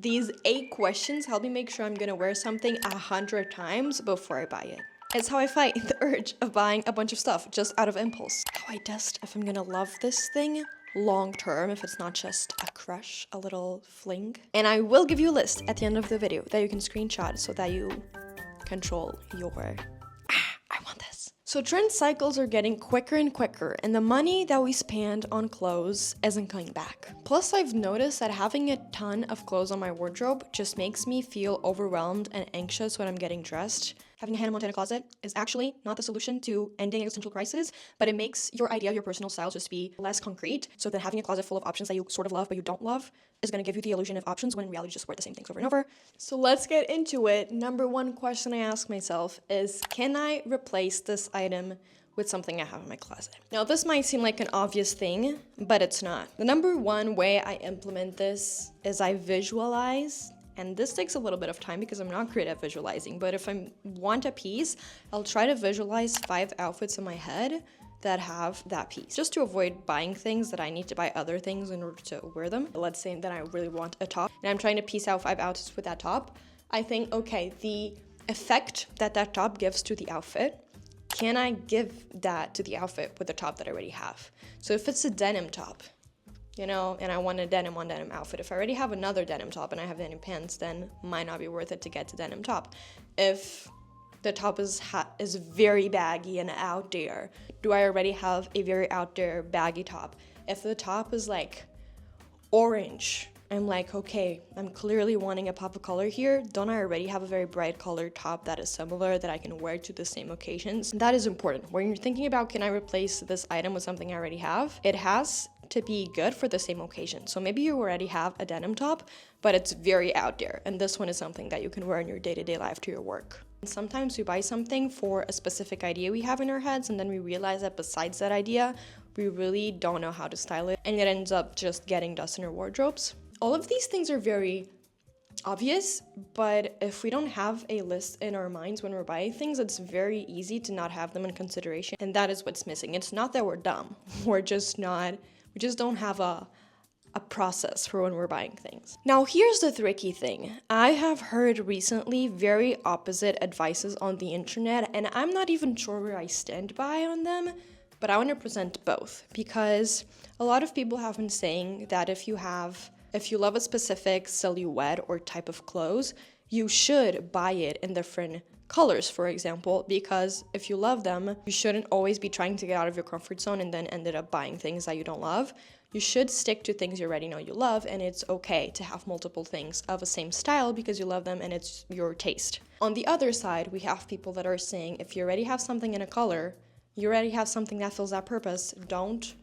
These 8 questions help me make sure I'm gonna wear something 100 times before I buy it. It's how I fight the urge of buying a bunch of stuff just out of impulse. How I test if I'm gonna love this thing long term, if it's not just a crush, a little fling. And I will give you a list at the end of the video that you can screenshot so that you control your I want this. So trend cycles are getting quicker and quicker, and the money that we spend on clothes isn't coming back. Plus, I've noticed that having a ton of clothes on my wardrobe just makes me feel overwhelmed and anxious when I'm getting dressed. Having a Hannah Montana closet is actually not the solution to ending existential crisis, but it makes your idea of your personal style just be less concrete. So then having a closet full of options that you sort of love but you don't love is going to give you the illusion of options when in reality you just wear the same things over and over. So let's get into it. Number one question I ask myself is, can I replace this item with something I have in my closet? Now, this might seem like an obvious thing, but it's not. The number one way I implement this is I visualize. And this takes a little bit of time because I'm not great at visualizing, but if I want a piece, I'll try to visualize 5 outfits in my head that have that piece, just to avoid buying things that I need to buy other things in order to wear them. Let's say that I really want a top, and I'm trying to piece out 5 outfits with that top. I think, okay, the effect that that top gives to the outfit, can I give that to the outfit with the top that I already have? So if it's a denim top, you know, and I want a denim on denim outfit. If I already have another denim top and I have denim pants, then it might not be worth it to get to denim top. If the top is very baggy and out there, do I already have a very out there baggy top? If the top is like orange, I'm like, okay, I'm clearly wanting a pop of color here. Don't I already have a very bright colored top that is similar that I can wear to the same occasions? That is important. When you're thinking about, can I replace this item with something I already have? It has to be good for the same occasion. So maybe you already have a denim top, but it's very out there. And this one is something that you can wear in your day-to-day life to your work. And sometimes we buy something for a specific idea we have in our heads, and then we realize that besides that idea, we really don't know how to style it, and it ends up just getting dust in our wardrobes. All of these things are very obvious, but if we don't have a list in our minds when we're buying things, it's very easy to not have them in consideration, and that is what's missing. It's not that we're dumb, we just don't have a process for when we're buying things. Now, here's the tricky thing. I have heard recently very opposite advices on the internet, and I'm not even sure where I stand by on them, but I want to present both, because a lot of people have been saying that if you love a specific silhouette or type of clothes, you should buy it in different colors, for example, because if you love them, you shouldn't always be trying to get out of your comfort zone and then ended up buying things that you don't love. You should stick to things you already know you love, and it's okay to have multiple things of the same style because you love them and it's your taste. On the other side, we have people that are saying if you already have something in a color, you already have something that fills that purpose, don't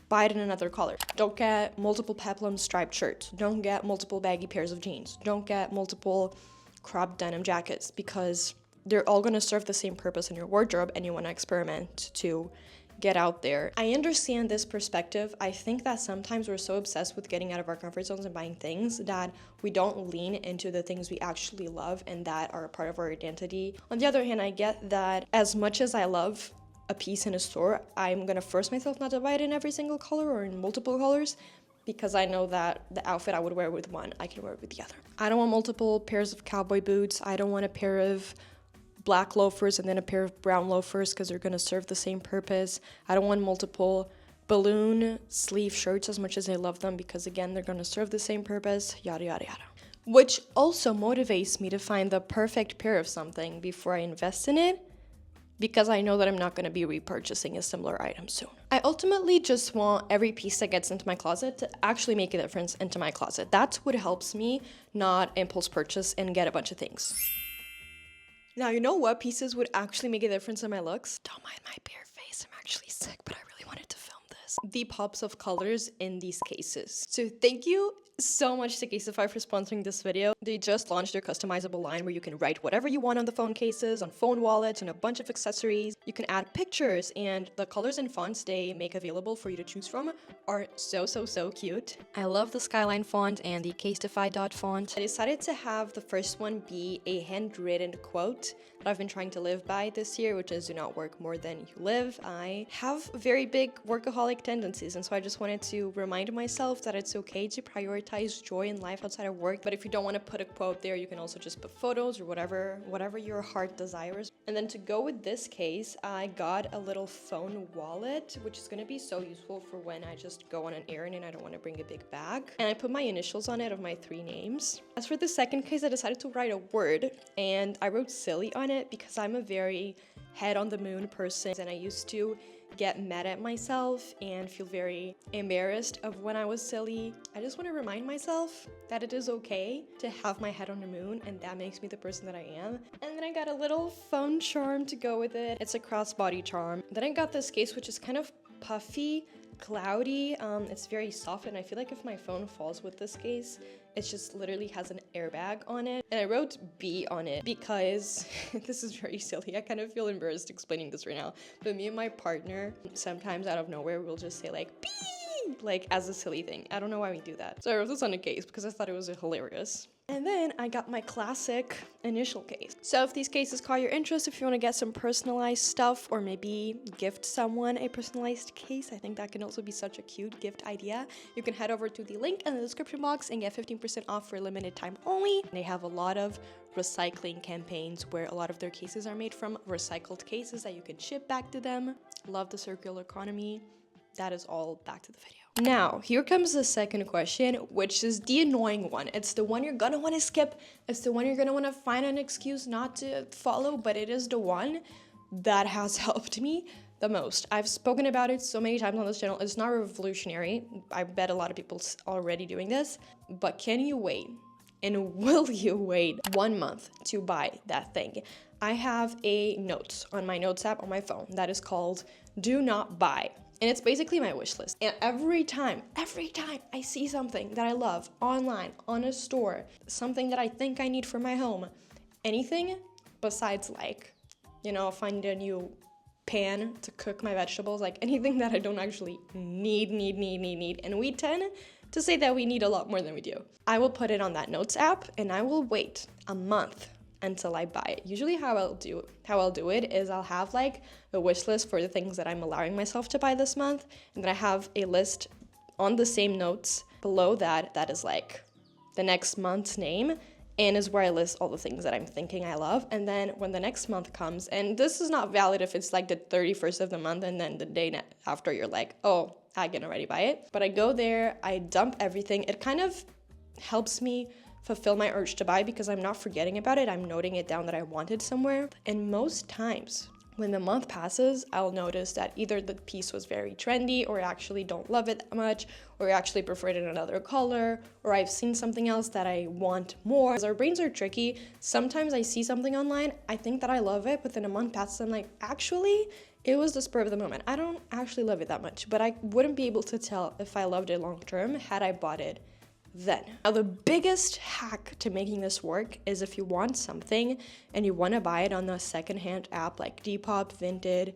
buy it in another color. Don't get multiple peplum striped shirts. Don't get multiple baggy pairs of jeans. Don't get multiple cropped denim jackets, because they're all going to serve the same purpose in your wardrobe and you want to experiment to get out there. I understand this perspective. I think that sometimes we're so obsessed with getting out of our comfort zones and buying things that we don't lean into the things we actually love and that are a part of our identity. On the other hand, I get that as much as I love a piece in a store, I'm gonna force myself not to buy it in every single color or in multiple colors, because I know that the outfit I would wear with one, I can wear with the other. I don't want multiple pairs of cowboy boots. I don't want a pair of black loafers and then a pair of brown loafers because they're gonna serve the same purpose. I don't want multiple balloon sleeve shirts as much as I love them, because again, they're gonna serve the same purpose, yada, yada, yada. Which also motivates me to find the perfect pair of something before I invest in it, because I know that I'm not going to be repurchasing a similar item soon. I ultimately just want every piece that gets into my closet to actually make a difference into my closet. That's what helps me not impulse purchase and get a bunch of things. Now, you know what pieces would actually make a difference in my looks? Don't mind my bare face, I'm actually sick, but I really wanted to film this. The pops of colors in these cases. So thank you so much to Casetify for sponsoring this video. They just launched their customizable line where you can write whatever you want on the phone cases, on phone wallets, and a bunch of accessories. You can add pictures, and the colors and fonts they make available for you to choose from are so cute. I love the Skyline font and the Casetify dot font. I decided to have the first one be a handwritten quote what I've been trying to live by this year, which is do not work more than you live. I have very big workaholic tendencies, and so I just wanted to remind myself that it's okay to prioritize joy in life outside of work. But if you don't want to put a quote there, you can also just put photos or whatever your heart desires. And then to go with this case, I got a little phone wallet, which is going to be so useful for when I just go on an errand and I don't want to bring a big bag. And I put my initials on it of my 3 names. As for the second case, I decided to write a word, and I wrote silly on it because I'm a very head on the moon person, and I used to get mad at myself and feel very embarrassed of when I was silly. I just want to remind myself that it is okay to have my head on the moon, and that makes me the person that I am. And then I got a little phone charm to go with it. It's a crossbody charm. Then I got this case, which is kind of puffy, cloudy. It's very soft, and I feel like if my phone falls with this case, it just literally has an airbag on it. And I wrote B on it because this is very silly. I kind of feel embarrassed explaining this right now. But me and my partner, sometimes out of nowhere, we'll just say like, B! Like as a silly thing. I don't know why we do that. So I wrote this on a case because I thought it was hilarious. And then I got my classic initial case. So if these cases caught your interest, if you want to get some personalized stuff or maybe gift someone a personalized case, I think that can also be such a cute gift idea. You can head over to the link in the description box and get 15% off for a limited time only. They have a lot of recycling campaigns where a lot of their cases are made from recycled cases that you can ship back to them. Love the circular economy. That is all back to the video. Now, here comes the second question, which is the annoying one. It's the one you're gonna want to skip. It's the one you're gonna want to find an excuse not to follow, but it is the one that has helped me the most. I've spoken about it so many times on this channel. It's not revolutionary. I bet a lot of people already doing this, but can you wait? And will you wait 1 month to buy that thing? I have a note on my notes app on my phone that is called Do Not Buy. And it's basically my wish list. And every time I see something that I love online, on a store, something that I think I need for my home, anything besides like, you know, find a new pan to cook my vegetables, like anything that I don't actually need. And we tend to say that we need a lot more than we do. I will put it on that notes app and I will wait a month until I buy it. Usually how I'll do it is I'll have like a wish list for the things that I'm allowing myself to buy this month, and then I have a list on the same notes below that is like the next month's name, and is where I list all the things that I'm thinking I love. And then when the next month comes, and this is not valid if it's like the 31st of the month and then the day after you're like, oh, I can already buy it. But I go there, I dump everything. It kind of helps me fulfill my urge to buy because I'm not forgetting about it. I'm noting it down that I wanted somewhere. And most times when the month passes, I'll notice that either the piece was very trendy, or I actually don't love it that much, or I actually prefer it in another color, or I've seen something else that I want more. Because our brains are tricky. Sometimes I see something online, I think that I love it, but then a month passes, I'm like, actually, it was the spur of the moment. I don't actually love it that much, but I wouldn't be able to tell if I loved it long term had I bought it then. Now, the biggest hack to making this work is if you want something and you want to buy it on a secondhand app like Depop, Vinted,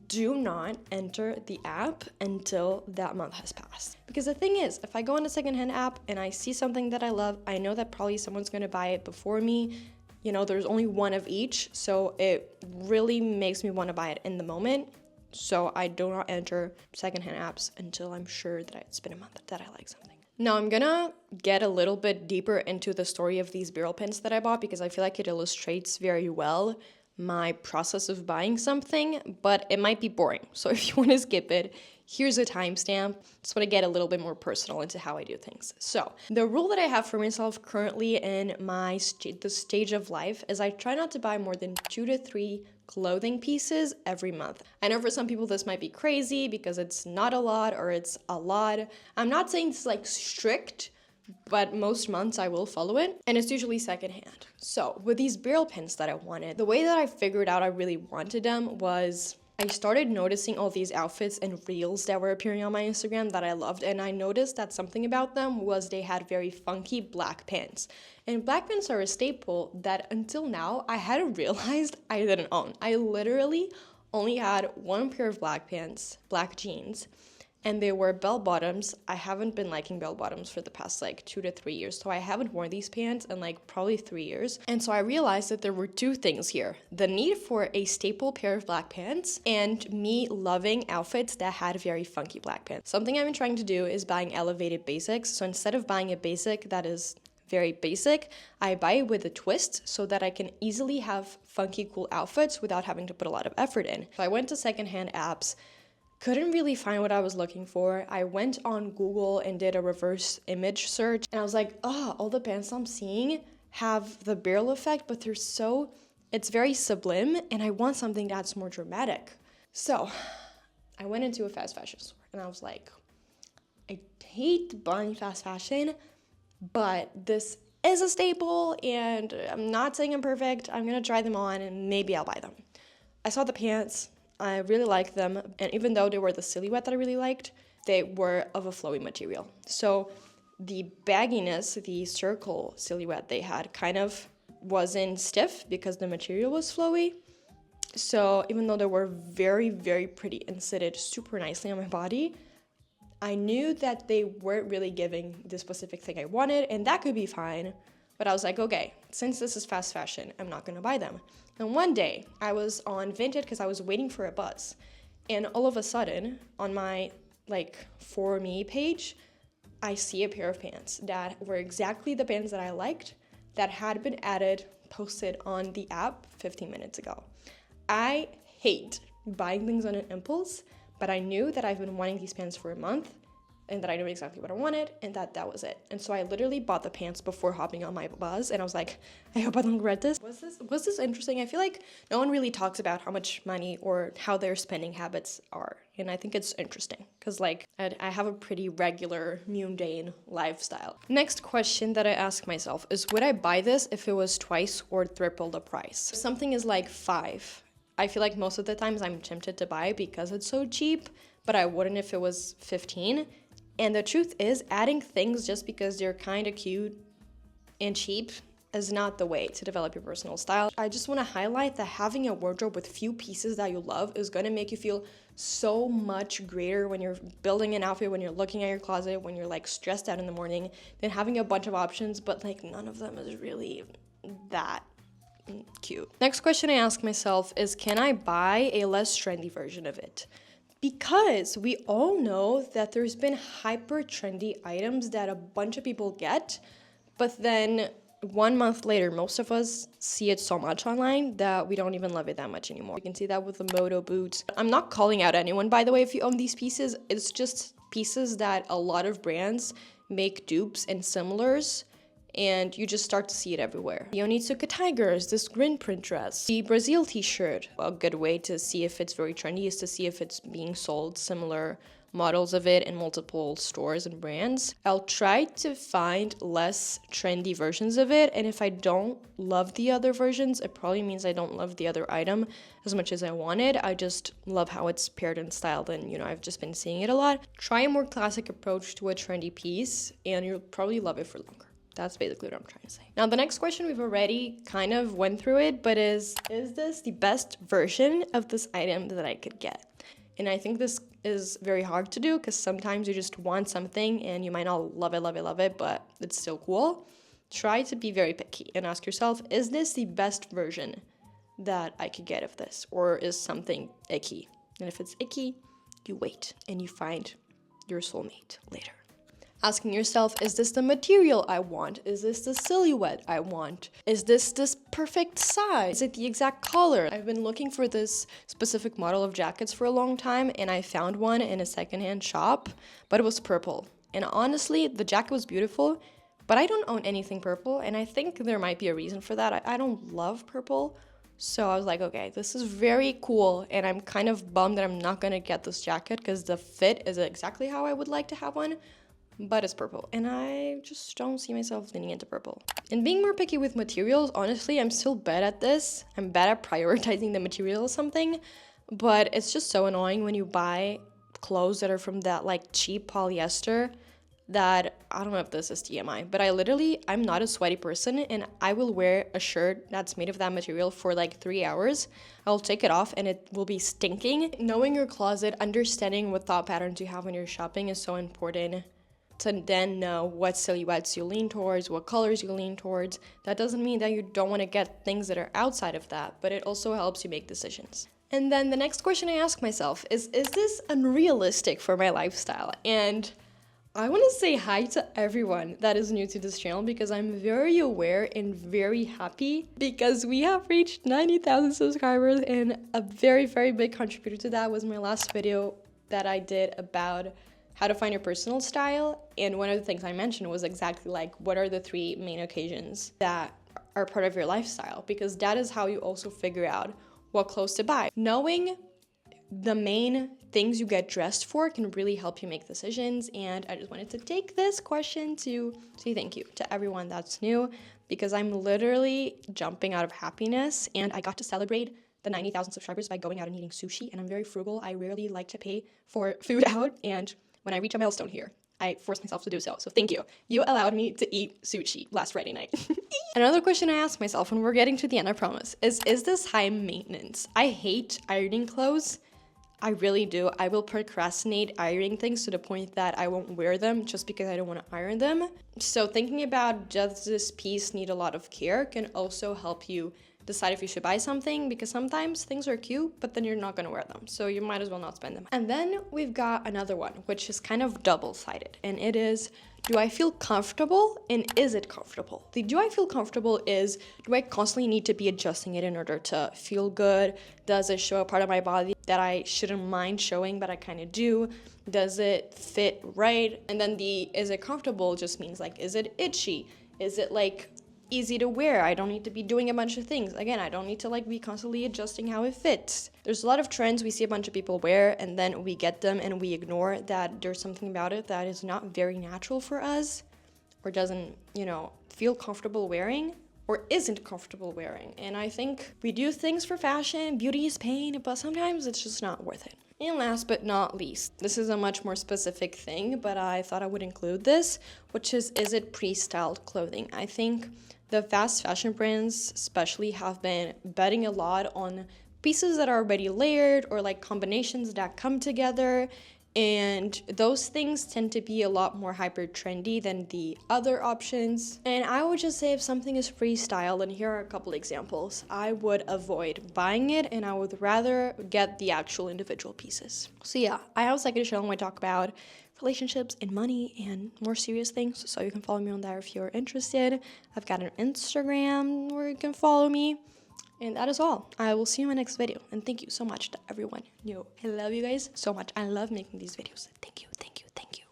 do not enter the app until that month has passed. Because the thing is, if I go on a secondhand app and I see something that I love, I know that probably someone's going to buy it before me. You know, there's only one of each, so it really makes me want to buy it in the moment. So I do not enter secondhand apps until I'm sure that it's been a month that I like something. Now I'm gonna get a little bit deeper into the story of these barrel pins that I bought because I feel like it illustrates very well my process of buying something, but it might be boring. So if you want to skip it, here's a timestamp. Just want to get a little bit more personal into how I do things. So the rule that I have for myself currently in my the stage of life is I try not to buy more than 2 to 3 clothing pieces every month. I know for some people this might be crazy because it's not a lot or it's a lot. I'm not saying it's like strict, but most months I will follow it, and it's usually secondhand. So with these barrel pins that I wanted, the way that I figured out I really wanted them was I started noticing all these outfits and reels that were appearing on my Instagram that I loved, and I noticed that something about them was they had very funky black pants. And black pants are a staple that until now I hadn't realized I didn't own. I literally only had one pair of black pants, black jeans, and they were bell bottoms. I haven't been liking bell bottoms for the past like 2 to 3 years, so I haven't worn these pants in like probably 3 years. And so I realized that there were two things here: the need for a staple pair of black pants and me loving outfits that had very funky black pants. Something I've been trying to do is buying elevated basics. So instead of buying a basic that is very basic, I buy it with a twist so that I can easily have funky cool outfits without having to put a lot of effort in. So I went to secondhand apps, couldn't really find what I was looking for. I went on Google and did a reverse image search, and I was like, oh, all the pants I'm seeing have the barrel effect, but it's very sublime, and I want something that's more dramatic. So I went into a fast fashion store, and I was like, I hate buying fast fashion, but this is a staple, and I'm not saying I'm perfect. I'm gonna try them on, and maybe I'll buy them. I saw the pants. I really liked them, and even though they were the silhouette that I really liked, they were of a flowy material. So the bagginess, the circle silhouette they had kind of wasn't stiff because the material was flowy. So even though they were very, very pretty and fitted super nicely on my body, I knew that they weren't really giving the specific thing I wanted, and that could be fine. But I was like, okay, since this is fast fashion, I'm not gonna buy them. And one day I was on Vinted because I was waiting for a bus. And all of a sudden on my For Me page, I see a pair of pants that were exactly the pants that I liked that had been posted on the app 15 minutes ago. I hate buying things on an impulse, but I knew that I've been wanting these pants for a month, and that I knew exactly what I wanted, and that was it. And so I literally bought the pants before hopping on my bus, and I was like, I hope I don't regret this. Was this interesting? I feel like no one really talks about how much money or how their spending habits are, and I think it's interesting, because I have a pretty regular, mundane lifestyle. Next question that I ask myself is, would I buy this if it was twice or triple the price? If something is like $5, I feel like most of the times I'm tempted to buy it because it's so cheap, but I wouldn't if it was 15. And the truth is, adding things just because they're kind of cute and cheap is not the way to develop your personal style. I just want to highlight that having a wardrobe with few pieces that you love is going to make you feel so much greater when you're building an outfit, when you're looking at your closet, when you're stressed out in the morning, than having a bunch of options, but none of them is really that cute. Next question I ask myself is, can I buy a less trendy version of it? Because we all know that there's been hyper trendy items that a bunch of people get, but then 1 month later, most of us see it so much online that we don't even love it that much anymore. You can see that with the moto boots. I'm not calling out anyone, by the way, if you own these pieces. It's just pieces that a lot of brands make dupes and similars, and you just start to see it everywhere. The Onitsuka Tigers, this green print dress, the Brazil t-shirt. A good way to see if it's very trendy is to see if it's being sold similar models of it in multiple stores and brands. I'll try to find less trendy versions of it, and if I don't love the other versions, it probably means I don't love the other item as much as I wanted. I just love how it's paired and styled, and I've just been seeing it a lot. Try a more classic approach to a trendy piece, and you'll probably love it for longer. That's basically what I'm trying to say. Now, the next question, we've already kind of went through it, but is this the best version of this item that I could get? And I think this is very hard to do because sometimes you just want something and you might not love it, but it's still cool. Try to be very picky and ask yourself, is this the best version that I could get of this? Or is something icky? And if it's icky, you wait and you find your soulmate later. Asking yourself, is this the material I want? Is this the silhouette I want? Is this perfect size? Is it the exact color? I've been looking for this specific model of jackets for a long time, and I found one in a secondhand shop, but it was purple. And honestly, the jacket was beautiful, but I don't own anything purple, and I think there might be a reason for that. I don't love purple, so I was like, okay, this is very cool, and I'm kind of bummed that I'm not gonna get this jacket because the fit is exactly how I would like to have one, but it's purple, and I just don't see myself leaning into purple. And being more picky with materials, honestly, I'm still bad at this. I'm bad at prioritizing the material of something, but it's just so annoying when you buy clothes that are from that cheap polyester. that I don't know if this is TMI, but I'm not a sweaty person, and I will wear a shirt that's made of that material for like 3 hours. I'll take it off and it will be stinking. Knowing your closet, understanding what thought patterns you have when you're shopping is so important to then know what silhouettes you lean towards, what colors you lean towards. That doesn't mean that you don't want to get things that are outside of that, but it also helps you make decisions. And then the next question I ask myself is this unrealistic for my lifestyle? And I want to say hi to everyone that is new to this channel because I'm very aware and very happy because we have reached 90,000 subscribers, and a very, very big contributor to that was my last video that I did about how to find your personal style. And one of the things I mentioned was exactly like, what are the 3 main occasions that are part of your lifestyle? Because that is how you also figure out what clothes to buy. Knowing the main things you get dressed for can really help you make decisions. And I just wanted to take this question to say thank you to everyone that's new, because I'm literally jumping out of happiness, and I got to celebrate the 90,000 subscribers by going out and eating sushi. And I'm very frugal. I rarely like to pay for food out, and when I reach a milestone here, I forced myself to do so. So thank you. You allowed me to eat sushi last Friday night. Another question I ask myself when we're getting to the end, I promise, is this high maintenance? I hate ironing clothes. I really do. I will procrastinate ironing things to the point that I won't wear them just because I don't want to iron them. So thinking about, does this piece need a lot of care, can also help you decide if you should buy something, because sometimes things are cute, but then you're not going to wear them. So you might as well not spend them. And then we've got another one, which is kind of double-sided. And it is, do I feel comfortable, and is it comfortable? The do I feel comfortable is, do I constantly need to be adjusting it in order to feel good? Does it show a part of my body that I shouldn't mind showing, but I kind of do? Does it fit right? And then the is it comfortable just means like, is it itchy? Is it like easy to wear? I don't need to be doing a bunch of things. Again, I don't need to like be constantly adjusting how it fits. There's a lot of trends we see a bunch of people wear, and then we get them and we ignore that there's something about it that is not very natural for us, or doesn't, feel comfortable wearing, or isn't comfortable wearing. And I think we do things for fashion, beauty is pain, but sometimes it's just not worth it. And last but not least, this is a much more specific thing, but I thought I would include this, which is it pre-styled clothing? I think the fast fashion brands especially have been betting a lot on pieces that are already layered, or like combinations that come together, and those things tend to be a lot more hyper trendy than the other options. And I would just say, if something is freestyle, and here are a couple examples, I would avoid buying it, and I would rather get the actual individual pieces. So yeah, I have a second channel where I talk about relationships and money and more serious things, so you can follow me on there if you're interested. I've got an Instagram where you can follow me. And that is all. I will see you in my next video. And thank you so much to everyone new. I love you guys so much. I love making these videos. Thank you, thank you, thank you.